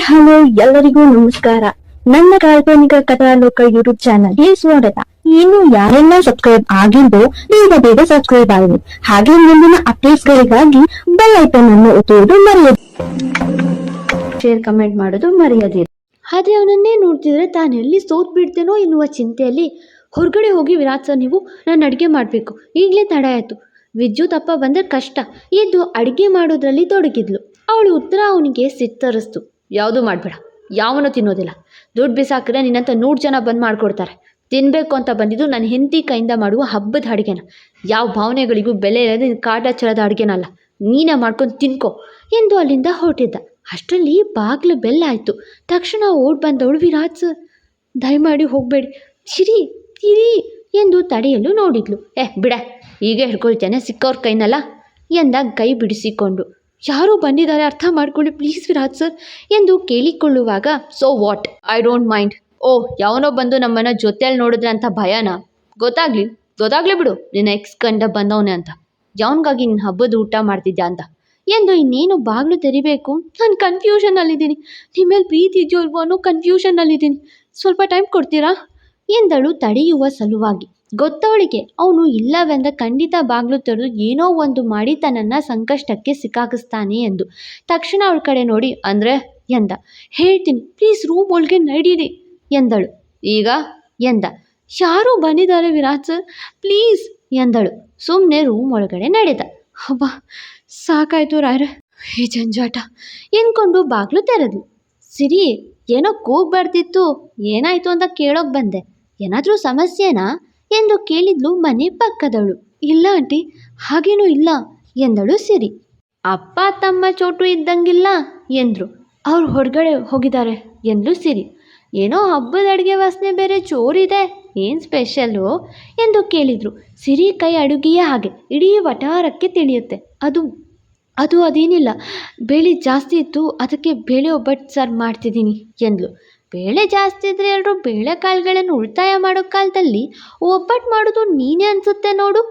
Hello ಎಲ್ಲರಿಗೂ ನಮಸ್ಕಾರ. ನನ್ನ ಕಾಲ್ಪನಿಕ ಕಥಾಲೋಕ ಯೂಟ್ಯೂಬ್ ಚಾನಲ್ಗೆ ಸ್ವಾಗತ. ಇನ್ನು ಯಾರೆಲ್ಲ ಸಬ್ಸ್ಕ್ರೈಬ್ ಆಗಿದ್ದು ಬೇಗ ಸಬ್ಸ್ಕ್ರೈಬ್ ಆಗಿ, ಹಾಗೆ ಮುಂದಿನ ಅಪ್ಡೇಟ್ಸ್ ಗಳಿಗಾಗಿ ಬೆಲ್ ಐಕಾನ್ ಅನ್ನು ಒತ್ತುವುದು ಮರೆಯದಿರಿ. ಶೇರ್ ಕಮೆಂಟ್ ಮಾಡೋದು ಮರೆಯದಿರಿ. ಆದ್ರೆ ಅವನನ್ನೇ ನೋಡ್ತಿದ್ರೆ ತಾನೆಲ್ಲಿ ಸೋತ್ ಬಿಡ್ತೇನೋ ಎನ್ನುವ ಚಿಂತೆಯಲ್ಲಿ ಹೊರಗಡೆ ಹೋಗಿ ವಿರಾಟ್ ಸರ್, ನೀವು ನಾನು ಅಡುಗೆ ಮಾಡಬೇಕು, ಈಗಲೇ ತಡ ಆಯಿತು, ವಿದ್ಯುತ್ ಅಪ್ಪ ಬಂದರೆ ಕಷ್ಟ ಎದ್ದು ಅಡುಗೆ ಮಾಡೋದ್ರಲ್ಲಿ ತೊಡಗಿದ್ಲು. ಅವಳು ಉತ್ತರ ಅವನಿಗೆ ಸಿಟ್ಟರಿಸ್ತು. ಯಾವುದೂ ಮಾಡಬೇಡ, ಯಾವನೂ ತಿನ್ನೋದಿಲ್ಲ, ದುಡ್ಡು ಬಿಸಾಕಿದ್ರೆ ನಿನ್ನಂತ 100 ಜನ ಬಂದು ಮಾಡಿಕೊಡ್ತಾರೆ. ತಿನ್ನಬೇಕು ಅಂತ ಬಂದಿದ್ದು ನನ್ನ ಹೆಂಡತಿ ಕೈಯಿಂದ ಮಾಡುವ ಹಬ್ಬದ ಅಡುಗೆನ, ಯಾವ ಭಾವನೆಗಳಿಗೂ ಬೆಲೆ ಇಲ್ಲದೆ ಕಾಟಾಚಾರದ ಅಡುಗೆನಲ್ಲ, ನೀನೇ ಮಾಡ್ಕೊಂಡು ತಿನ್ಕೋ ಎಂದು ಅಲ್ಲಿಂದ ಹೊರಟಿದ್ದ. ಅಷ್ಟರಲ್ಲಿ ಬಾಗಿಲು ಬೆಲ್ಲ ಆಯಿತು. ತಕ್ಷಣ ಓಡ್ ಬಂದವಳು, ವಿರಾಟ್ ಸರ್ ದಯಮಾಡಿ ಹೋಗಬೇಡಿ, ಚಿರಿ ತಿರಿ ಎಂದು ತಡೆಯಲು ನೋಡಿದ್ಲು. ಬಿಡ, ಹೀಗೆ ಹಿಡ್ಕೊಳ್ತೇನೆ, ಸಿಕ್ಕವ್ರ ಕೈನಲ್ಲ ಎಂದ ಕೈ ಬಿಡಿಸಿಕೊಂಡು. ಯಾರೋ ಬಂದಿದ್ದಾರೆ, ಅರ್ಥ ಮಾಡ್ಕೊಳ್ಳಿ ಪ್ಲೀಸ್ ವಿರಾಟ್ ಸರ್ ಎಂದು ಕೇಳಿಕೊಳ್ಳುವಾಗ, so what, I don't mind. ಯಾವನೋ ಬಂದು ನಮ್ಮನ್ನ ಜೊತೆಯಲ್ಲಿ ನೋಡಿದ್ರೆ ಅಂತ ಭಯನಾ? ಗೊತ್ತಾಗ್ಲಿ ಬಿಡು, ನಿನ್ನ ಎಕ್ಸ್ ಕಂಡ ಬಂದವನೇ ಅಂತ, ಯಾವನಿಗಾಗಿ ನಿನ್ನ ಹಬ್ಬದ ಊಟ ಮಾಡ್ತಿದ್ಯಾ ಅಂತ ಎಂದು ಇನ್ನೇನು ಬಾಗಿಲು ತೆರಿಬೇಕು. ನಾನು ಕನ್ಫ್ಯೂಷನಲ್ಲಿದ್ದೀನಿ, ನಿಮ್ಮ ಮೇಲೆ ಪ್ರೀತಿ ಇದೆಯೋ ಇಲ್ವೋ ಅನ್ನೋ ಕನ್ಫ್ಯೂಷನ್ನಲ್ಲಿದ್ದೀನಿ, ಸ್ವಲ್ಪ ಟೈಮ್ ಕೊಡ್ತೀರಾ ಎಂದಳು ತಡೆಯುವ ಸಲುವಾಗಿ. ಗೊತ್ತವಳಿಗೆ ಅವನು ಇಲ್ಲವೆಂದ ಖಂಡಿತ ಬಾಗಿಲು ತೆರೆದು ಏನೋ ಒಂದು ಮಾಡಿ ತನ್ನನ್ನು ಸಂಕಷ್ಟಕ್ಕೆ ಸಿಕ್ಕಾಕಿಸ್ತಾನೆ ಎಂದು. ತಕ್ಷಣ ಅವಳ ಕಡೆ ನೋಡಿ, ಅಂದರೆ ಎಂದ. ಹೇಳ್ತೀನಿ ಪ್ಲೀಸ್, ರೂಮ್ ಒಳಗೆ ನಡೀರಿ ಎಂದಳು. ಈಗ ಎಂದ. ಯಾರೂ ಬಂದಿದ್ದಾರೆ ವಿರಾಟ್ ಸರ್ ಪ್ಲೀಸ್ ಎಂದಳು. ಸುಮ್ಮನೆ ರೂಮ್ ಒಳಗಡೆ ನಡೆದ. ಹಬ್ಬ ಸಾಕಾಯ್ತು ರಾಯ್ರೆ ಈ ಜಂಜಾಟ ಎಂದ್ಕೊಂಡು ಬಾಗಿಲು ತೆರೆದ್ಲು. ಸಿರಿ, ಏನೋ ಕೂಗ್ಬಾರ್ದಿತ್ತು, ಏನಾಯ್ತು ಅಂತ ಕೇಳೋಕೆ ಬಂದೆ, ಏನಾದರೂ ಸಮಸ್ಯೆನಾ ಎಂದು ಕೇಳಿದ್ಲು ಮನೆ ಪಕ್ಕದವಳು. ಇಲ್ಲ ಆಂಟಿ, ಹಾಗೇನೂ ಇಲ್ಲ ಎಂದಳು ಸಿರಿ. ಅಪ್ಪ ತಮ್ಮ ಚೋಟು ಇದ್ದಂಗಿಲ್ಲ ಎಂದರು. ಅವ್ರು ಹೊರಗಡೆ ಹೋಗಿದ್ದಾರೆ ಎಂದಳು ಸಿರಿ. ಏನೋ ಹಬ್ಬದ ಅಡುಗೆ ವಾಸನೆ ಬೇರೆ ಜೋರಿದೆ, ಏನು ಸ್ಪೆಷಲ್ಲು ಎಂದು ಕೇಳಿದರು. ಸಿರಿ ಕೈ ಅಡುಗೆಯೇ ಹಾಗೆ ಇಡೀ ವಠಾರಕ್ಕೆ ತಿಳಿಯುತ್ತೆ. ಅದು ಅದೇನಿಲ್ಲ, ಬೇಳೆ ಜಾಸ್ತಿ ಇತ್ತು, ಅದಕ್ಕೆ ಬೇಳೆ ಒಬ್ಬಟ್ಟು ಸಾರು ಮಾಡ್ತಿದ್ದೀನಿ ಎಂದ್ಲು. ಬೇಳೆ ಜಾಸ್ತಿ ಇದ್ದರೆ ಎಲ್ಲರೂ ಬೇಳೆಕಾಳುಗಳನ್ನು ಉಳಿತಾಯ ಮಾಡೋ ಕಾಲದಲ್ಲಿ ಒಬ್ಬಟ್ಟು ಮಾಡೋದು ನೀನೇ ಅನಿಸುತ್ತೆ ನೋಡು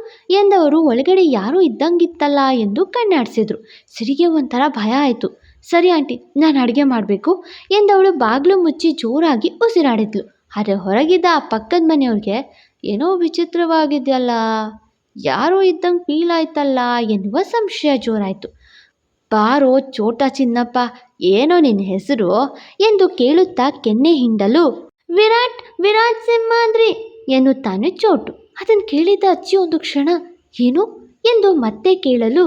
ಎಂದವರು ಒಳಗಡೆ ಯಾರೂ ಇದ್ದಂಗಿತ್ತಲ್ಲ ಎಂದು ಕಣ್ಣಾಡಿಸಿದ್ರು. ಸಿರಿಗೆ ಒಂಥರ ಭಯ ಆಯಿತು. ಸರಿ ಆಂಟಿ, ನಾನು ಅಡುಗೆ ಮಾಡಬೇಕು ಎಂದವಳು ಬಾಗಿಲು ಮುಚ್ಚಿ ಜೋರಾಗಿ ಉಸಿರಾಡಿದ್ಲು. ಆದರೆ ಹೊರಗಿದ್ದ ಆ ಪಕ್ಕದ ಮನೆಯವ್ರಿಗೆ ಏನೋ ವಿಚಿತ್ರವಾಗಿದೆಯಲ್ಲ, ಯಾರೋ ಇದ್ದಂಗೆ ಫೀಲ್ ಆಯ್ತಲ್ಲ ಎನ್ನುವ ಸಂಶಯ ಜೋರಾಯಿತು. ಬಾರೋ ಚೋಟ ಚಿನ್ನಪ್ಪ, ಏನೋ ನಿನ್ನ ಹೆಸರು ಎಂದು ಕೇಳುತ್ತಾ ಕೆನ್ನೆ ಹಿಂಡಲು, ವಿರಾಟ್ ಸಿಂಹಾದ್ರಿ ಎನ್ನುತ್ತಾನೆ ಚೋಟು. ಅದನ್ನು ಕೇಳಿದ ಅಜ್ಜಿ ಒಂದು ಕ್ಷಣ ಏನು ಎಂದು ಮತ್ತೆ ಕೇಳಲು,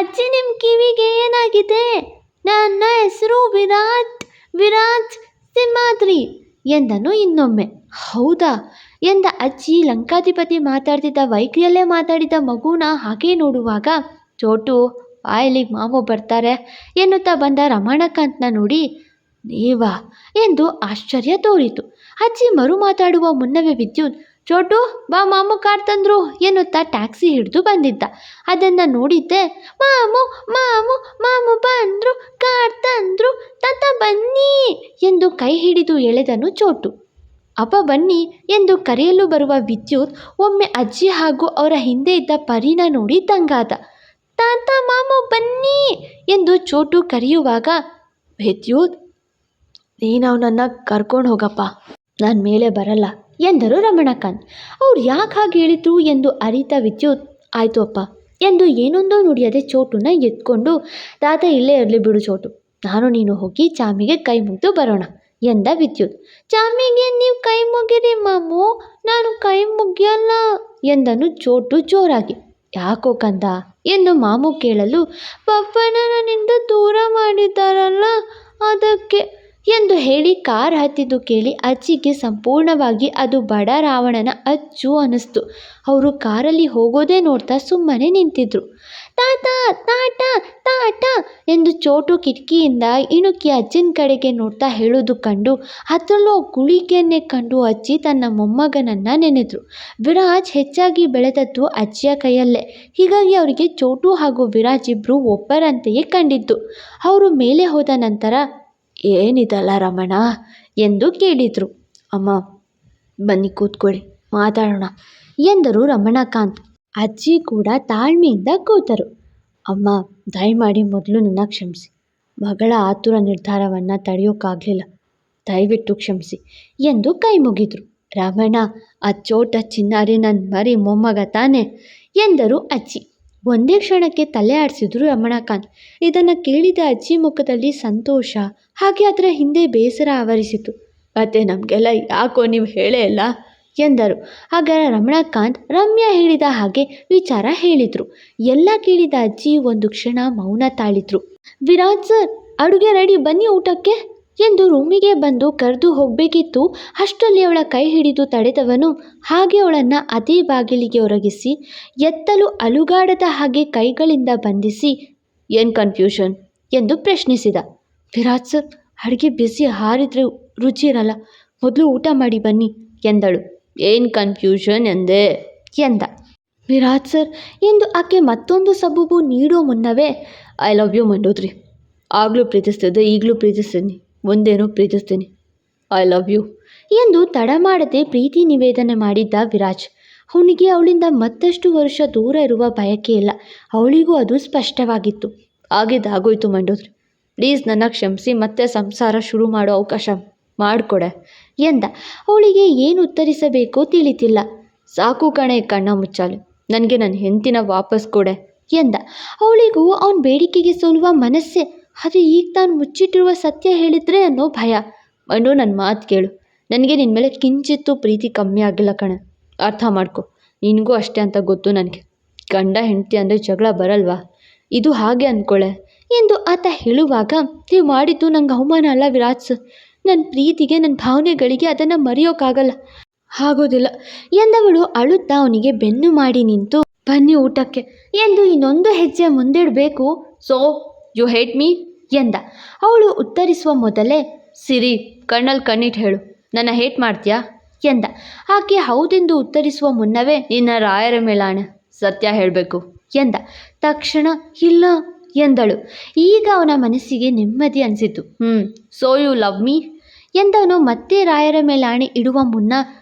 ಅಜ್ಜಿ ನಿಮ್ಮ ಕಿವಿಗೆ ಏನಾಗಿದೆ? ನನ್ನ ಹೆಸರು ವಿರಾಟ್ ಸಿಂಹಾದ್ರಿ ಎಂದನು ಇನ್ನೊಮ್ಮೆ. ಹೌದಾ ಎಂದ ಅಜ್ಜಿ. ಲಂಕಾಧಿಪತಿ ಮಾತಾಡ್ತಿದ್ದ ವೈಖರಿಯಲ್ಲೇ ಮಾತಾಡಿದ ಮಗುನ ಹಾಗೇ ನೋಡುವಾಗ, ಚೋಟು ಇಲ್ಲಿಗೆ ಮಾಮು ಬರ್ತಾರೆ ಎನ್ನುತ್ತಾ ಬಂದ ರಮಣಕಾಂತ್ನ ನೋಡಿ, ನೀವಾ ಎಂದು ಆಶ್ಚರ್ಯ ತೋರಿತು. ಅಜ್ಜಿ ಮರು ಮಾತಾಡುವ ಮುನ್ನವೇ ವಿದ್ಯುತ್, ಚೋಟು ಬಾ ಮಾಮು ಕಾರ್ ತಂದ್ರು ಎನ್ನುತ್ತಾ ಟ್ಯಾಕ್ಸಿ ಹಿಡಿದು ಬಂದಿದ್ದ. ಅದನ್ನು ನೋಡಿದ್ದೆ. ಮಾಮು ಬಂದ್ರು, ಕಾರ್ ತಂದ್ರು, ತಾತ ಬನ್ನಿ ಎಂದು ಕೈ ಹಿಡಿದು ಎಳೆದನು ಚೋಟು. ಅಪ್ಪ ಬನ್ನಿ ಎಂದು ಕರೆಯಲು ಬರುವ ವಿದ್ಯುತ್ ಒಮ್ಮೆ ಅಜ್ಜಿ ಹಾಗೂ ಅವರ ಹಿಂದೆ ಇದ್ದ ಪರಿನ ನೋಡಿ ದಂಗಾದ. ತಾತ ಮಾಮು ಬನ್ನಿ ಎಂದು ಚೋಟು ಕರೆಯುವಾಗ, ವಿದ್ಯುತ್ ನೀನು ಅವನನ್ನು ಕರ್ಕೊಂಡು ಹೋಗಪ್ಪ, ನಾನು ಮೇಲೆ ಬರಲ್ಲ ಎಂದರು ರಮಣಕಾಂತ್. ಅವ್ರು ಯಾಕೆ ಹಾಗೆ ಹೇಳಿದ್ರು ಎಂದು ಅರಿತ ವಿದ್ಯುತ್, ಆಯಿತು ಅಪ್ಪ ಎಂದು ಏನೊಂದೋ ನುಡಿಯದೆ ಚೋಟುನ ಎತ್ಕೊಂಡು, ತಾತ ಇಲ್ಲೇ ಇರಲಿ ಬಿಡು ಚೋಟು, ನಾನು ನೀನು ಹೋಗಿ ಚಾಮಿಗೆ ಕೈ ಮುಗಿದು ಬರೋಣ ಎಂದ ವಿದ್ಯುತ್. ಚಾಮಿಗೆ ನೀವು ಕೈ ಮುಗಿರಿ ಮಾಮು, ನಾನು ಕೈ ಮುಗಿಯಲ್ಲ ಎಂದನು ಚೋಟು ಜೋರಾಗಿ. ಯಾಕೋ ಕಂದ ಎಂದು ಮಾಮು ಕೇಳಲು, ಪಪ್ಪನ ನನ್ನಿಂದ ದೂರ ಮಾಡಿದ್ದಾರಲ್ಲ ಅದಕ್ಕೆ ಎಂದು ಹೇಳಿ ಕಾರ್ ಹತ್ತಿದ್ದು ಕೇಳಿ ಅಜ್ಜಿಗೆ ಸಂಪೂರ್ಣವಾಗಿ ಅದು ಬಡ ರಾವಣನ ಅಚ್ಚು ಅನ್ನಿಸ್ತು. ಅವರು ಕಾರಲ್ಲಿ ಹೋಗೋದೇ ನೋಡ್ತಾ ಸುಮ್ಮನೆ ನಿಂತಿದ್ರು. ತಾತ ತಾಟ ತಾಟ ಎಂದು ಚೋಟು ಕಿಟಕಿಯಿಂದ ಇಣುಕಿ ಅಜ್ಜಿನ ಕಡೆಗೆ ನೋಡ್ತಾ ಹೇಳೋದು ಕಂಡು, ಅದರಲ್ಲೂ ಗುಳಿಗೆಯನ್ನೇ ಕಂಡು ಅಜ್ಜಿ ತನ್ನ ಮೊಮ್ಮಗನನ್ನು ನೆನೆದ್ರು. ವಿರಾಜ್ ಹೆಚ್ಚಾಗಿ ಬೆಳೆದದ್ದು ಅಜ್ಜಿಯ ಕೈಯಲ್ಲೇ, ಹೀಗಾಗಿ ಅವರಿಗೆ ಚೋಟು ಹಾಗೂ ವಿರಾಜ್ ಇಬ್ಬರು ಒಬ್ಬರಂತೆಯೇ ಕಂಡಿದ್ದು. ಅವರು ಮೇಲೆ ಹೋದ ನಂತರ, ಏನಿದಲ್ಲ ರಮಣ ಎಂದು ಕೇಳಿದರು. ಅಮ್ಮ ಬನ್ನಿ ಕೂತ್ಕೊಳ್ಳಿ ಮಾತಾಡೋಣ ಎಂದರು ರಮಣಕಾಂತ್. ಅಜ್ಜಿ ಕೂಡ ತಾಳ್ಮೆಯಿಂದ ಕೂತರು. ಅಮ್ಮ ದಯಮಾಡಿ ಮೊದಲು ನನ್ನ ಕ್ಷಮಿಸಿ, ಮಗಳ ಆತುರ ನಿರ್ಧಾರವನ್ನು ತಡೆಯೋಕ್ಕಾಗಲಿಲ್ಲ. ದಯವಿಟ್ಟು ಕ್ಷಮಿಸಿ ಎಂದು ಕೈ ಮುಗಿದ್ರು. ರಮಣ, ಆ ಚೋಟ ಚಿನ್ನಾರಿ ನನ್ನ ಮರಿ ಮೊಮ್ಮಗ ತಾನೆ ಎಂದರು ಅಜ್ಜಿ. ಒಂದೇ ಕ್ಷಣಕ್ಕೆ ತಲೆ ಆಡಿಸಿದ್ರು ರಮಣಕಾಂತ್. ಇದನ್ನು ಕೇಳಿದ ಅಜ್ಜಿ ಮುಖದಲ್ಲಿ ಸಂತೋಷ, ಹಾಗೆ ಅದರ ಹಿಂದೆ ಬೇಸರ ಆವರಿಸಿತು. ಮತ್ತೆ ನಮಗೆಲ್ಲ ಯಾಕೋ ನೀವು ಹೇಳೇ ಇಲ್ಲ ಎಂದರು. ಆಗ ರಮಣಕಾಂತ್ ರಮ್ಯಾ ಹೇಳಿದ ಹಾಗೆ ವಿಚಾರ ಹೇಳಿದರು. ಎಲ್ಲ ಕೇಳಿದ ಅಜ್ಜಿ ಒಂದು ಕ್ಷಣ ಮೌನ ತಾಳಿದ್ರು. ವಿರಾಜ್ ಸರ್, ಅಡುಗೆ ರೆಡಿ, ಬನ್ನಿ ಊಟಕ್ಕೆ ಎಂದು ರೂಮಿಗೆ ಬಂದು ಕರೆದು ಹೋಗಬೇಕಿತ್ತು. ಅಷ್ಟರಲ್ಲಿ ಅವಳ ಕೈ ಹಿಡಿದು ತಡೆದವನು ಹಾಗೆ ಅವಳನ್ನು ಅದೇ ಬಾಗಿಲಿಗೆ ಒರಗಿಸಿ ಎತ್ತಲು ಅಲುಗಾಡದ ಹಾಗೆ ಕೈಗಳಿಂದ ಬಂಧಿಸಿ, ಏನು ಕನ್ಫ್ಯೂಷನ್ ಎಂದು ಪ್ರಶ್ನಿಸಿದ. ವಿರಾಜ್ ಸರ್, ಅಡುಗೆ ಬಿಸಿ ಹಾರಿದ್ರೆ ರುಚಿ ಇರಲ್ಲ, ಮೊದಲು ಊಟ ಮಾಡಿ ಬನ್ನಿ ಎಂದಳು. ಏನು ಕನ್ಫ್ಯೂಷನ್ ಎಂದೆ ಎಂದ. ವಿರಾಜ್ ಸರ್ ಎಂದು ಆಕೆ ಮತ್ತೊಂದು ಸಬೂಬು ನೀಡೋ ಮುನ್ನವೇ, ಐ ಲವ್ ಯು ಮಂಡೋದ್ರಿ, ಆಗಲೂ ಪ್ರೀತಿಸ್ತಿದ್ದೆ, ಈಗಲೂ ಪ್ರೀತಿಸ್ತೀನಿ, ಮುಂದೇನೂ ಪ್ರೀತಿಸ್ತೀನಿ, ಐ ಲವ್ ಯು ಎಂದು ತಡ ಮಾಡದೆ ಪ್ರೀತಿ ನಿವೇದನೆ ಮಾಡಿದ್ದ ವಿರಾಜ್. ಅವನಿಗೆ ಅವಳಿಂದ ಮತ್ತಷ್ಟು ವರ್ಷ ದೂರ ಇರುವ ಬಯಕೆ ಇಲ್ಲ. ಅವಳಿಗೂ ಅದು ಸ್ಪಷ್ಟವಾಗಿತ್ತು. ಆಗಿದ್ದಾಗೋಯ್ತು ಮಂಡೋದ್ರಿ, ಪ್ಲೀಸ್ ನನ್ನ ಕ್ಷಮಿಸಿ, ಮತ್ತೆ ಸಂಸಾರ ಶುರು ಮಾಡೋ ಅವಕಾಶ ಮಾಡಿಕೊಡೆ ಎಂದ. ಅವಳಿಗೆ ಏನು ಉತ್ತರಿಸಬೇಕೋ ತಿಳಿತಿಲ್ಲ. ಸಾಕು ಕಣೆ ಕಣ್ಣ ಮುಚ್ಚಾಲೆ, ನನಗೆ ನನ್ನ ಹೆಂಡತಿನ ವಾಪಸ್ ಕೊಡೆ ಎಂದ. ಅವಳಿಗೂ ಅವನ ಬೇಡಿಕೆಗೆ ಸೋಲುವ ಮನಸ್ಸೇ. ಆದರೆ ಈಗ ತಾನು ಮುಚ್ಚಿಟ್ಟಿರುವ ಸತ್ಯ ಹೇಳಿದ್ರೆ ಅನ್ನೋ ಭಯ. ಮಂಡು, ನನ್ನ ಮಾತು ಕೇಳು, ನನಗೆ ನಿನ್ನ ಮೇಲೆ ಕಿಂಚಿತ್ತು ಪ್ರೀತಿ ಕಮ್ಮಿ ಆಗಿಲ್ಲ ಕಣೆ, ಅರ್ಥ ಮಾಡ್ಕೊ. ನಿನಗೂ ಅಷ್ಟೇ ಅಂತ ಗೊತ್ತು ನನಗೆ. ಗಂಡ ಹೆಂಡತಿ ಅಂದರೆ ಜಗಳ ಬರಲ್ವಾ, ಇದು ಹಾಗೆ ಅಂದ್ಕೊಳ್ಳೆ ಎಂದು ಆತ ಹೇಳುವಾಗ, ನೀವು ಮಾಡಿದ್ದು ನಂಗೆ ಅವಮಾನ ಅಲ್ಲ ವಿರಾಜ್ ಸರ್, ನನ್ನ ಪ್ರೀತಿಗೆ, ನನ್ನ ಭಾವನೆಗಳಿಗೆ ಅದನ್ನು ಮರೆಯೋಕ್ಕಾಗಲ್ಲ, ಆಗೋದಿಲ್ಲ ಎಂದವಳು ಅಳುತ್ತಾ ಅವನಿಗೆ ಬೆನ್ನು ಮಾಡಿ ನಿಂತು, ಬನ್ನಿ ಊಟಕ್ಕೆ ಎಂದು ಇನ್ನೊಂದು ಹೆಜ್ಜೆ ಮುಂದಿಡಬೇಕು. ಸೋ ಯು ಹೇಟ್ ಮೀ ಎಂದ. ಅವಳು ಉತ್ತರಿಸುವ ಮೊದಲೇ, ಸಿರಿ, ಕಣ್ಣಲ್ಲಿ ಕಣ್ಣಿಟ್ಟು ಹೇಳು, ನನ್ನ ಹೇಟ್ ಮಾಡ್ತೀಯಾ ಎಂದ. ಆಕೆ ಹೌದೆಂದು ಉತ್ತರಿಸುವ ಮುನ್ನವೇ, ನಿನ್ನ ರಾಯರ ಮೇಲಾಣೆ, ಸತ್ಯ ಹೇಳಬೇಕು ಎಂದ. ತಕ್ಷಣ ಇಲ್ಲ ಎಂದಳು. ಈಗ ಅವನ ಮನಸ್ಸಿಗೆ ನೆಮ್ಮದಿ ಅನಿಸಿತು. ಸೋ ಯು ಲವ್ ಮೀ ಎಂದವನು ಮತ್ತೆ ರಾಯರ ಮೇಲಾಣೆ ಇಡುವ ಮುನ್ನ,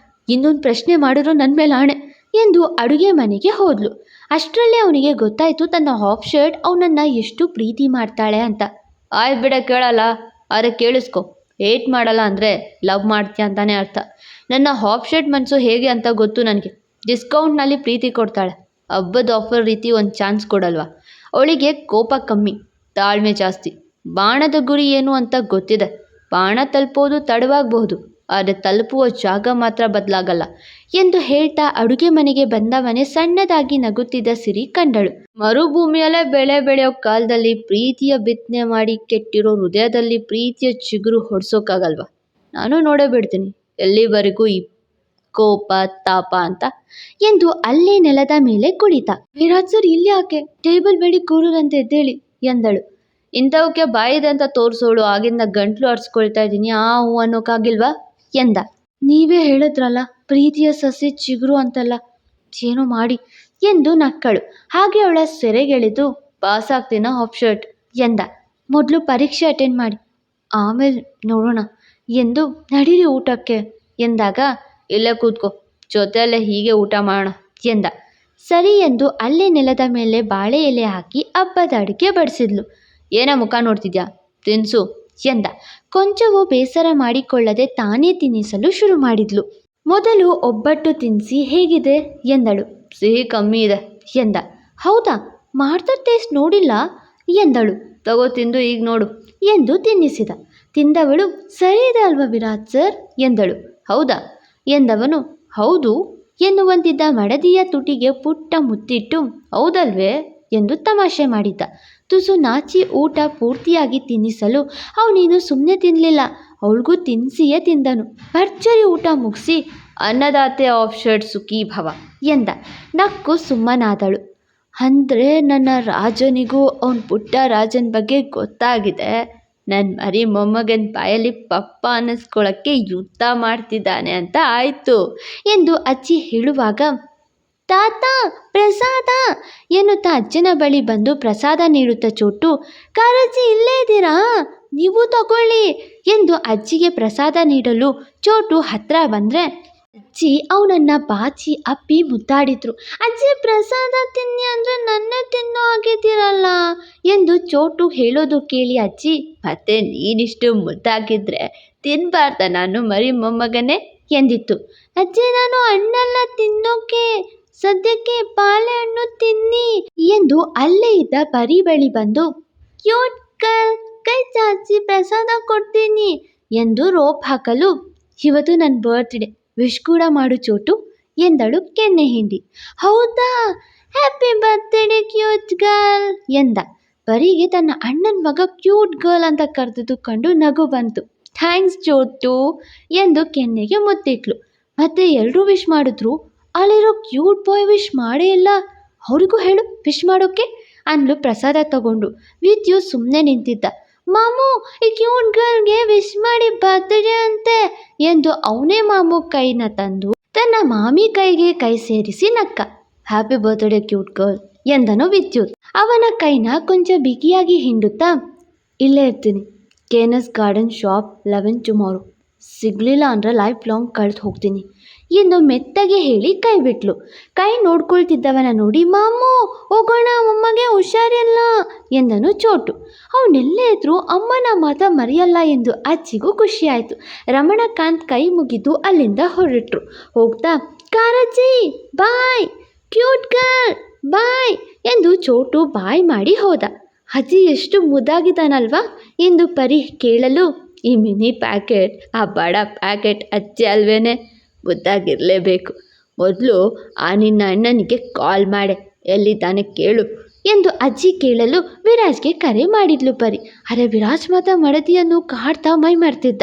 ಇನ್ನೊಂದು ಪ್ರಶ್ನೆ ಮಾಡಿದ್ರು ನನ್ನ ಮೇಲಾಣೆ ಎಂದು ಅಡುಗೆ ಮನೆಗೆ ಹೋದ್ಲು. ಅಷ್ಟರಲ್ಲೇ ಅವನಿಗೆ ಗೊತ್ತಾಯಿತು ತನ್ನ ಹಾಫ್ ಶರ್ಟ್ ಅವನನ್ನು ಎಷ್ಟು ಪ್ರೀತಿ ಮಾಡ್ತಾಳೆ ಅಂತ. ಆಯ್ತು ಬಿಡ, ಕೇಳಲ್ಲ, ಆದರೆ ಕೇಳಿಸ್ಕೊ, ಹೇಟ್ ಮಾಡಲ್ಲ ಅಂದರೆ ಲವ್ ಮಾಡ್ತೀಯ ಅಂತಾನೆ ಅರ್ಥ. ನನ್ನ ಹಾಫ್ ಶರ್ಟ್ ಮನಸ್ಸು ಹೇಗೆ ಅಂತ ಗೊತ್ತು ನನಗೆ. ಡಿಸ್ಕೌಂಟ್ನಲ್ಲಿ ಪ್ರೀತಿ ಕೊಡ್ತಾಳೆ, ಹಬ್ಬದ ಆಫರ್ ರೀತಿ ಒಂದು ಚಾನ್ಸ್ ಕೊಡಲ್ವಾ. ಅವಳಿಗೆ ಕೋಪ ಕಮ್ಮಿ, ತಾಳ್ಮೆ ಜಾಸ್ತಿ. ಬಾಣದ ಗುರಿ ಏನು ಅಂತ ಗೊತ್ತಿದೆ. ಬಾಣ ತಲುಪೋದು ತಡವಾಗಬಹುದು, ಆದರೆ ತಲುಪುವ ಜಾಗ ಮಾತ್ರ ಬದಲಾಗಲ್ಲ ಎಂದು ಹೇಳ್ತಾ ಅಡುಗೆ ಮನೆಗೆ ಬಂದವನೇ ಸಣ್ಣದಾಗಿ ನಗುತ್ತಿದ್ದ ಸಿರಿ ಕಂಡಳು. ಮರುಭೂಮಿಯಲ್ಲೇ ಬೆಳೆ ಬೆಳೆಯೋ ಕಾಲದಲ್ಲಿ ಪ್ರೀತಿಯ ಬಿತ್ತನೆ ಮಾಡಿ ಕೆಟ್ಟಿರೋ ಹೃದಯದಲ್ಲಿ ಪ್ರೀತಿಯ ಚಿಗುರು ಹೊಡ್ಸೋಕ್ಕಾಗಲ್ವ. ನಾನು ನೋಡೇ ಬಿಡ್ತೀನಿ ಎಲ್ಲಿವರೆಗೂ ಈ ಕೋಪ ತಾಪ ಅಂತ ಎಂದು ಅಲ್ಲೇ ನೆಲದ ಮೇಲೆ ಕುಳಿತ. ವಿರಾಜ್ ಸರ್, ಇಲ್ಲಿ ಯಾಕೆ ಟೇಬಲ್ ಬೇಡಿ ಕೂರುದಂತೆ ಎದ್ದೇಳಿ ಎಂದಳು. ಇಂಥವಕ್ಕೆ ಬಾಯಿದೆ ಅಂತ ತೋರಿಸೋಳು, ಆಗಿಂದ ಗಂಟ್ಲು ಆಡಿಸ್ಕೊಳ್ತಾ ಇದ್ದೀನಿ, ಆ ಹೂ ಅನ್ನೋಕ್ಕಾಗಿಲ್ವಾ ಎಂದ. ನೀವೇ ಹೇಳಿದ್ರಲ್ಲ ಪ್ರೀತಿಯ ಸಸಿ ಚಿಗುರು ಅಂತಲ್ಲ, ಏನೋ ಮಾಡಿ ಎಂದು ನಕ್ಕಳು. ಹಾಗೆ ಅವಳ ಸೆರೆಗೆಳೆದು, ಪಾಸ್ ಆಗ್ತೀನ ಹಾಫ್ ಶರ್ಟ್ ಎಂದ. ಮೊದಲು ಪರೀಕ್ಷೆ ಅಟೆಂಡ್ ಮಾಡಿ, ಆಮೇಲೆ ನೋಡೋಣ ಎಂದು ನಡೀರಿ ಊಟಕ್ಕೆ ಎಂದಾಗ, ಇಲ್ಲೇ ಕೂತ್ಕೋ, ಜೊತೆಯಲ್ಲೇ ಹೀಗೆ ಊಟ ಮಾಡೋಣ ಎಂದ. ಸರಿ ಎಂದು ಅಲ್ಲೇ ನೆಲದ ಮೇಲೆ ಬಾಳೆ ಎಲೆ ಹಾಕಿ ಹಬ್ಬದ ಅಡುಗೆ ಬಡಿಸಿದ್ಲು. ಏನ ಮುಖ ನೋಡ್ತಿದ್ಯಾ, ತಿನ್ಸು ಎಂದ. ಕೊಂಚವೂ ಬೇಸರ ಮಾಡಿಕೊಳ್ಳದೆ ತಾನೇ ತಿನ್ನಿಸಲು ಶುರು ಮಾಡಿದ್ಲು. ಮೊದಲು ಒಬ್ಬಟ್ಟು ತಿನ್ನಿಸಿ, ಹೇಗಿದೆ ಎಂದಳು. ಸಿಹಿ ಕಮ್ಮಿ ಇದೆ ಎಂದ. ಹೌದಾ, ಮಾಡ್ತಾ ಟೇಸ್ಟ್ ನೋಡಿಲ್ಲ ಎಂದಳು. ತಗೋ ತಿಂದು ಈಗ ನೋಡು ಎಂದು ತಿನ್ನಿಸಿದ. ತಿಂದವಳು, ಸರಿ ಇದೆ ಅಲ್ವಾ ವಿರಾಜ್ ಸರ್ ಎಂದಳು. ಹೌದಾ ಎಂದವನು, ಹೌದು ಎನ್ನುವಂತಿದ್ದ ಮಡದಿಯ ತುಟಿಗೆ ಪುಟ್ಟ ಮುತ್ತಿಟ್ಟು, ಹೌದಲ್ವೇ ಎಂದು ತಮಾಷೆ ಮಾಡಿದ್ದ. ತುಸು ನಾಚಿ ಊಟ ಪೂರ್ತಿಯಾಗಿ ತಿನ್ನಿಸಲು ಅವನೇನು ಸುಮ್ಮನೆ ತಿನ್ನಲಿಲ್ಲ, ಅವಳಿಗೂ ತಿನ್ನಿಸಿಯೇ ತಿಂದನು. ಭರ್ಜರಿ ಊಟ ಮುಗಿಸಿ, ಅನ್ನದಾತೆ ಆಫ್ ಶರ್ಟ್ ಸುಖೀ ಭವ ಎಂದ. ನಕ್ಕು ಸುಮ್ಮನಾದಳು. ಅಂದರೆ ನನ್ನ ರಾಜನಿಗೂ ಅವನ ಪುಟ್ಟ ರಾಜನ ಬಗ್ಗೆ ಗೊತ್ತಾಗಿದೆ, ನನ್ನ ಮರಿ ಮೊಮ್ಮಗನ ಬಾಯಲ್ಲಿ ಪಪ್ಪ ಅನ್ನಿಸ್ಕೊಳ್ಳೋಕ್ಕೆ ಯುದ್ಧ ಮಾಡ್ತಿದ್ದಾನೆ ಅಂತ ಆಯಿತು ಎಂದು ಅಜ್ಜಿ ಹೇಳುವಾಗ, ತಾತ ಪ್ರಸಾದ ಎನ್ನುತ್ತಾ ಅಜ್ಜನ ಬಳಿ ಬಂದು ಪ್ರಸಾದ ನೀಡುತ್ತಾ ಚೋಟು, ಕಾರಜ್ಜಿ ಇಲ್ಲೇ ಇದ್ದೀರಾ, ನೀವು ತಗೊಳ್ಳಿ ಎಂದು ಅಜ್ಜಿಗೆ ಪ್ರಸಾದ ನೀಡಲು ಚೋಟು ಹತ್ರ ಬಂದರೆ, ಅಜ್ಜಿ ಅವನನ್ನ ಬಾಚಿ ಅಪ್ಪಿ ಮುದ್ದಾಡಿದ್ರು. ಅಜ್ಜಿ ಪ್ರಸಾದ ತಿನ್ನಿ ಅಂದ್ರೆ ನನ್ನೇ ತಿನ್ನೋ ಆಗಿದ್ದೀರಲ್ಲ ಎಂದು ಚೋಟು ಹೇಳೋದು ಕೇಳಿ ಅಜ್ಜಿ, ಮತ್ತೆ ನೀನಿಷ್ಟು ಮುದ್ದಾಗಿದ್ರೆ ತಿನ್ಬಾರ್ದ ನಾನು ಮರಿ ಮೊಮ್ಮಗನೇ ಎಂದಿತ್ತು. ಅಜ್ಜಿ ನಾನು ಹಣ್ಣೆಲ್ಲ ತಿನ್ನೋಕೆ, ಸದ್ಯಕ್ಕೆ ಬಾಳೆಹಣ್ಣು ತಿನ್ನಿ ಎಂದು ಅಲ್ಲೇ ಇದ್ದ ಪರಿ ಬಳಿ ಬಂದು, ಕ್ಯೂಟ್ ಗರ್ಲ್ ಕೈ ಚಾಚಿ ಪ್ರಸಾದ ಕೊಡ್ತೀನಿ ಎಂದು ರೋಪ್ ಹಾಕಲು, ಇವತ್ತು ನನ್ನ ಬರ್ತ್ಡೇ, ವಿಶ್ ಕೂಡ ಮಾಡು ಚೋಟು ಎಂದಳು ಕೆನ್ನೆ ಹಿಂಡಿ. ಹೌದಾ, ಹ್ಯಾಪಿ ಬರ್ತ್ಡೇ ಕ್ಯೂಟ್ ಗರ್ಲ್ ಎಂದ. ಪರಿಗೆ ತನ್ನ ಅಣ್ಣನ ಮಗ ಕ್ಯೂಟ್ ಗರ್ಲ್ ಅಂತ ಕರೆದುದು ಕಂಡು ನಗು ಬಂತು. ಥ್ಯಾಂಕ್ಸ್ ಚೋಟು ಎಂದು ಕೆನ್ನೆಗೆ ಮುತ್ತಿಟ್ಲು. ಮತ್ತೆ ಎಲ್ಲರೂ ವಿಶ್ ಮಾಡಿದ್ರು. ಅಲ್ಲಿರೋ ಕ್ಯೂಟ್ ಬಾಯ್ ವಿಶ್ ಮಾಡೇ ಇಲ್ಲ. ಅವ್ರಿಗೂ ಹೇಳು ವಿಶ್ ಮಾಡೋಕೆ ಅಂದ್ಲು ಪ್ರಸಾದ ತಗೊಂಡು. ವಿದ್ಯು ಸುಮ್ಮನೆ ನಿಂತಿದ್ದ. ಮಾಮು, ಈ ಕ್ಯೂಟ್ ಗರ್ಲ್ಗೆ ವಿಶ್ ಮಾಡಿ ಬರ್ತ್ಡೇ ಅಂತೆ ಎಂದು ಅವನೇ ಮಾಮು ಕೈನ ತಂದು ತನ್ನ ಮಾಮಿ ಕೈಗೆ ಕೈ ಸೇರಿಸಿ ನಕ್ಕ. ಹ್ಯಾಪಿ ಬರ್ತ್ಡೇ ಕ್ಯೂಟ್ ಗರ್ಲ್ ಎಂದನು ವಿದ್ಯುತ್. ಅವನ ಕೈನ ಕೊಂಚ ಬಿಗಿಯಾಗಿ ಹಿಂಡುತ್ತಾ, ಇಲ್ಲೇ ಇರ್ತೀನಿ, KNS ಗಾರ್ಡನ್ ಶಾಪ್ 11 ಟುಮಾರೋ, ಸಿಗಲಿಲ್ಲ ಅಂದ್ರೆ ಲೈಫ್ ಲಾಂಗ್ ಕಳೆದು ಹೋಗ್ತೀನಿ ಎಂದು ಮೆತ್ತಗೆ ಹೇಳಿ ಕೈ ಬಿಟ್ಲು. ಕೈ ನೋಡ್ಕೊಳ್ತಿದ್ದವನ ನೋಡಿ, ಮಾಮು ಹೋಗೋಣ, ಅಮ್ಮಗೆ ಹುಷಾರಿಲ್ಲ ಎಂದನು ಚೋಟು. ಅವನೆಲ್ಲೇ ಇದ್ರೂ ಅಮ್ಮನ ಮಾತ ಮರೆಯಲ್ಲ ಎಂದು ಅಜ್ಜಿಗೂ ಖುಷಿಯಾಯಿತು. ರಮಣಕಾಂತ್ ಕೈ ಮುಗಿದು ಅಲ್ಲಿಂದ ಹೊರಟರು. ಹೋಗ್ತಾ, ಕಾರಜ್ಜಿ ಬಾಯ್, ಕ್ಯೂಟ್ ಗರ್ಲ್ ಬಾಯ್ ಎಂದು ಚೋಟು ಬಾಯ್ ಮಾಡಿ ಹೋದ. ಅಜ್ಜಿ ಎಷ್ಟು ಮುದ್ದಾಗಿದ್ದಾನಲ್ವಾ ಎಂದು ಪರಿ ಕೇಳಲು, ಈ ಮಿನಿ ಪ್ಯಾಕೆಟ್ ಆ ಬಡ ಪ್ಯಾಕೆಟ್ ಅಜ್ಜಿ ಅಲ್ವೇನೆ, ಮುದ್ದಾಗಿರಲೇಬೇಕು. ಮೊದಲು ಆ ನಿನ್ನ ಅಣ್ಣನಿಗೆ ಕಾಲ್ ಮಾಡೆ, ಎಲ್ಲಿದ್ದಾನೆ ಕೇಳು ಎಂದು ಅಜ್ಜಿ ಕೇಳಲು ವಿರಾಜ್ಗೆ ಕರೆ ಮಾಡಿದ್ಲು ಪರಿ. ಅರೆ ವಿರಾಜ್ ಮಾತ್ರ ಮಡದಿಯನ್ನು ಕಾಡ್ತಾ ಮೈ ಮರ್ತಿದ್ದ.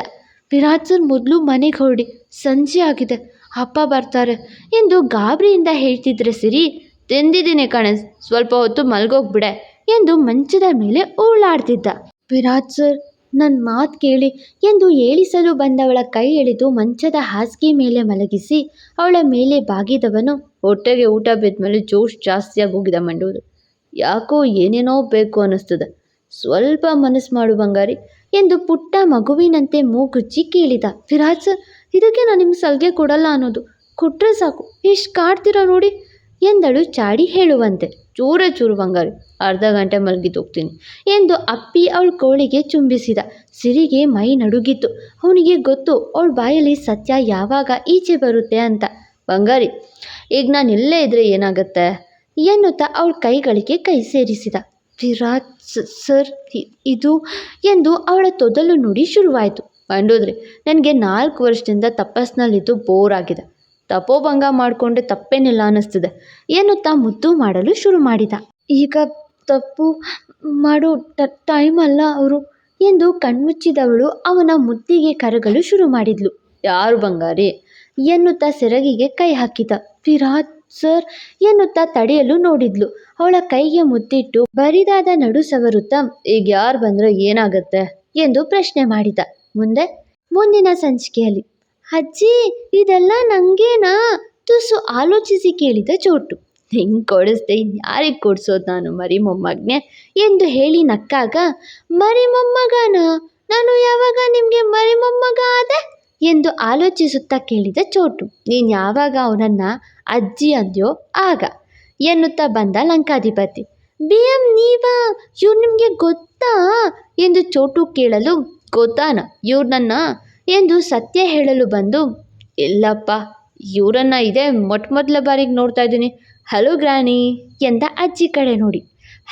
ವಿರಾಜ್ ಸರ್ ಮೊದಲು ಮನೆಗೆ ಹೊರಡಿ, ಸಂಜೆ ಆಗಿದೆ, ಅಪ್ಪ ಬರ್ತಾರೆ ಎಂದು ಗಾಬರಿಯಿಂದ ಹೇಳ್ತಿದ್ರೆ ಸಿರಿ, ತಿಂದಿದ್ದೀನಿ ಕಣೆ, ಸ್ವಲ್ಪ ಹೊತ್ತು ಮಲ್ಗೋಗ್ಬಿಡೆ ಎಂದು ಮಂಚದ ಮೇಲೆ ಉರುಳಾಡ್ತಿದ್ದ. ವಿರಾಜ್ ಸರ್ ನನ್ನ ಮಾತು ಕೇಳಿ ಎಂದು ಏಳಿಸಲು ಬಂದವಳ ಕೈ ಎಳೆದು ಮಂಚದ ಹಾಸಿಗೆ ಮೇಲೆ ಮಲಗಿಸಿ ಅವಳ ಮೇಲೆ ಬಾಗಿದವನು, ಹೊಟ್ಟೆಗೆ ಊಟ ಬಿದ್ಮೇಲೆ ಜೋಶ್ ಜಾಸ್ತಿಯಾಗಿ ಹೋಗಿದೆ ಮಂಡೋದು, ಯಾಕೋ ಏನೇನೋ ಬೇಕು ಅನ್ನಿಸ್ತದೆ, ಸ್ವಲ್ಪ ಮನಸ್ಸು ಮಾಡು ಬಂಗಾರಿ ಎಂದು ಪುಟ್ಟ ಮಗುವಿನಂತೆ ಮೂಗುಚ್ಚಿ ಕೇಳಿದ. ವಿರಾಜ್ ಸರ್, ಇದಕ್ಕೆ ನಾನು ನಿಮ್ಗೆ ಸಲಿಗೆ ಕೊಡಲ್ಲ ಅನ್ನೋದು, ಕೊಟ್ಟರೆ ಸಾಕು, ಇಷ್ಟು ಕಾಡ್ತೀರಾ ನೋಡಿ ಎಂದಳು ಚಾಡಿ ಹೇಳುವಂತೆ. ಚೂರೇ ಚೂರು ಬಂಗಾರಿ, ಅರ್ಧ ಗಂಟೆ ಮಲಗಿದೋಗ್ತೀನಿ ಎಂದು ಅಪ್ಪಿ ಅವಳ ಕೋಳಿಗೆ ಚುಂಬಿಸಿದ. ಸಿರಿಗೆ ಮೈ ನಡುಗಿತ್ತು. ಅವನಿಗೆ ಗೊತ್ತು ಅವಳ ಬಾಯಲ್ಲಿ ಸತ್ಯ ಯಾವಾಗ ಈಚೆ ಬರುತ್ತೆ ಅಂತ. ಬಂಗಾರಿ, ಈಗ ನಾನು ಇಲ್ಲೇ ಇದ್ದರೆ ಏನಾಗುತ್ತೆ ಎನ್ನುತ್ತಾ ಅವಳ ಕೈಗಳಿಗೆ ಕೈ ಸೇರಿಸಿದ. ವಿರಾಜ್ ಸರ್ ಇದು ಎಂದು ಅವಳ ತೊದಲು ನುಡಿ ಶುರುವಾಯಿತು. ಮಂಡೋದ್ರಿ, ನನಗೆ 4 ವರ್ಷದಿಂದ ತಪಸ್ನಲ್ಲಿದ್ದು ಬೋರ್ ಆಗಿದೆ, ತಪೋಭಂಗ ಮಾಡಿಕೊಂಡೆ ತಪ್ಪೇನಿಲ್ಲ ಅನ್ನಿಸ್ತದೆ ಎನ್ನುತ್ತಾ ಮುದ್ದು ಮಾಡಲು ಶುರು ಮಾಡಿದ. ಈಗ ತಪ್ಪು ಮಾಡೋ ಟೈಮ್ ಅಲ್ಲ ಅವರು ಎಂದು ಕಣ್ಮುಚ್ಚಿದವಳು ಅವನ ಮುದ್ದಿಗೆ ಕರಗಲು ಶುರು ಮಾಡಿದ್ಲು. ಯಾರು ಬಂಗಾರಿ ಎನ್ನುತ್ತಾ ಸೆರಗಿಗೆ ಕೈ ಹಾಕಿದ. ವಿರಾಜ್ ಸರ್ ಎನ್ನುತ್ತಾ ತಡೆಯಲು ನೋಡಿದ್ಲು. ಅವಳ ಕೈಗೆ ಮುತ್ತಿಟ್ಟು ಬರಿದಾದ ನಡು ಸವರುತ್ತಾ, ಈಗ ಯಾರು ಬಂದರೆ ಏನಾಗುತ್ತೆ ಎಂದು ಪ್ರಶ್ನೆ ಮಾಡಿದ. ಮುಂದಿನ ಸಂಚಿಕೆಯಲ್ಲಿ. ಅಜ್ಜಿ ಇದೆಲ್ಲ ನಂಗೇನಾ ತುಸು ಆಲೋಚಿಸಿ ಕೇಳಿದ ಚೋಟು. ಹಿಂಗೆ ಕೊಡಿಸ್ದೆ ಯಾರಿಗೆ ಕೊಡಿಸೋದು ನಾನು ಮರಿ ಮೊಮ್ಮಗನೆ ಎಂದು ಹೇಳಿ ನಕ್ಕಾಗ, ಮರಿ ಮೊಮ್ಮಗನ, ನಾನು ಯಾವಾಗ ನಿಮಗೆ ಮರಿ ಮೊಮ್ಮಗ ಆದೆ ಎಂದು ಆಲೋಚಿಸುತ್ತಾ ಕೇಳಿದ ಚೋಟು. ನೀನು ಯಾವಾಗ ಅವನನ್ನು ಅಜ್ಜಿ ಅಂದ್ಯೋ ಆಗ ಎನ್ನುತ್ತಾ ಬಂದ ಲಂಕಾಧಿಪತಿ. BM ನೀವಾ, ಇವ್ರು ನಿಮಗೆ ಗೊತ್ತಾ ಎಂದು ಚೋಟು ಕೇಳಲು, ಗೊತ್ತಾನ ಇವ್ರು ನನ್ನ ಎಂದು ಸತ್ಯ ಹೇಳಲು ಬಂದು, ಇಲ್ಲಪ್ಪ ಇವರನ್ನು ಇದೇ ಮೊದಲ ಬಾರಿಗೆ ನೋಡ್ತಾ ಇದ್ದೀನಿ, ಹಲೋ ಗ್ರಾನಿ ಎಂದ ಅಜ್ಜಿ ಕಡೆ ನೋಡಿ.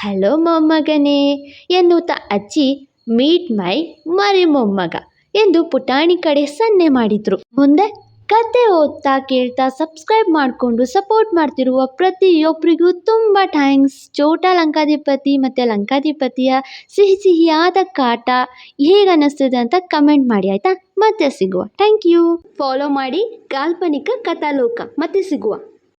ಹಲೋ ಮೊಮ್ಮಗನೇ ಎನ್ನುತ್ತಾ ಅಜ್ಜಿ, ಮೀಟ್ ಮೈ ಮರಿ ಮೊಮ್ಮಗ ಎಂದು ಪುಟಾಣಿ ಕಡೆ ಸನ್ನೆ ಮಾಡಿದ್ರು. ಮುಂದೆ ಕತೆ ಓದ್ತಾ ಕೇಳ್ತಾ ಸಬ್ಸ್ಕ್ರೈಬ್ ಮಾಡಿಕೊಂಡು ಸಪೋರ್ಟ್ ಮಾಡ್ತಿರುವ ಪ್ರತಿಯೊಬ್ಬರಿಗೂ ತುಂಬ ಥ್ಯಾಂಕ್ಸ್. ಚೋಟಾ ಲಂಕಾಧಿಪತಿ ಮತ್ತು ಲಂಕಾಧಿಪತಿಯ ಸಿಹಿಯಾದ ಕಾಟ ಹೇಗೆ ಅನ್ನಿಸ್ತದೆ ಅಂತ ಕಮೆಂಟ್ ಮಾಡಿ ಆಯಿತಾ. ಮತ್ತೆ ಸಿಗುವ. Thank you. ಫಾಲೋ ಮಾಡಿ ಕಾಲ್ಪನಿಕ ಕಥಾಲೋಕ. ಮತ್ತೆ ಸಿಗುವ.